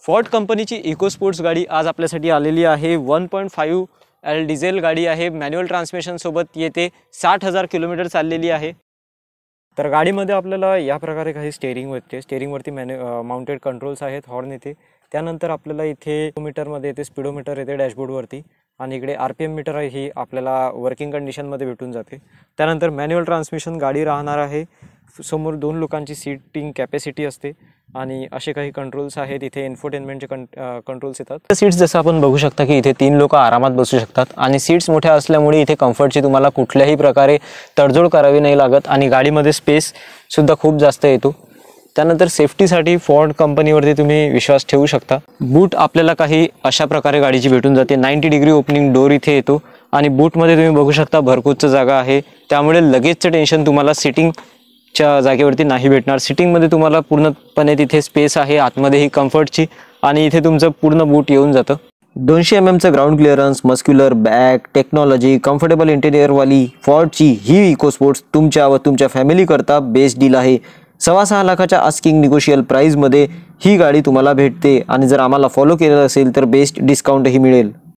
Ford कंपनीची eco sports गाडी आज आपल्यासाठी आलेली आहे। 1.5L डिझेल गाडी आहे, मॅन्युअल ट्रान्समिशन सोबत येते। 60,000 किलोमीटर चाललेली आहे। तर गाडीमध्ये आपल्याला या प्रकारे काही स्टीअरिंग येते, स्टीअरिंगवरती माउंटेड कंट्रोल्स आहेत, हॉर्न येते। त्यानंतर आपल्याला इथे मीटरमध्ये येते, स्पीडोमीटर येते डॅशबोर्डवरती आणि इकडे RPM मीटर आहे, ही आपल्याला वर्किंग कंडिशनमध्ये भेटून जाते। त्यानंतर मॅन्युअल ट्रान्समिशन गाडी राहणार आहे। समोर 2 लोकांची सीटिंग कॅपॅसिटी असते आणि असे काही कंट्रोल्स आहेत। इथे इन्फोटेनमेंटचे कंट्रोल्स येतात। सीट्स जसं आपण बघू शकता की इथे 3 लोक आरामात बसू शकतात आणि सीट्स मोठ्या असल्यामुळे इथे कम्फर्टची तुम्हाला कुठल्याही प्रकारे तडजोड करावी नाही लागत आणि गाडीमध्ये स्पेस सुद्धा खूप जास्त येतो। त्यानंतर सेफ्टीसाठी फोर्ड कंपनीवरती तुम्ही विश्वास ठेवू शकता। बूट आपल्याला काही अशा प्रकारे गाडीची भेटून जाते। 90 डिग्री ओपनिंग डोर इथे येतो आणि बूटमध्ये तुम्ही बघू शकता भरपूरच जागा आहे, त्यामुळे लगेचचं टेन्शन तुम्हाला सिटिंगच्या जागेवरती नाही भेटणार। सिटिंगमध्ये तुम्हाला पूर्णपणे तिथे स्पेस आहे, आतमध्ये ही कम्फर्टची आणि इथे तुमचं पूर्ण बूट येऊन जातं। 200 mm ground clearance, muscular back technology, comfortable इंटेरियरवाली फोर्डची ही इको स्पोर्ट्स तुमच्या व तुमच्या फॅमिली करता बेस्ट डील आहे। 6.25 लाखाच्या आस्किंग निगोशियल प्राइसमध्ये ही गाडी तुम्हाला भेटते आणि जर आम्हाला फॉलो केलं असेल तर बेस्ट डिस्काउंटही मिळेल।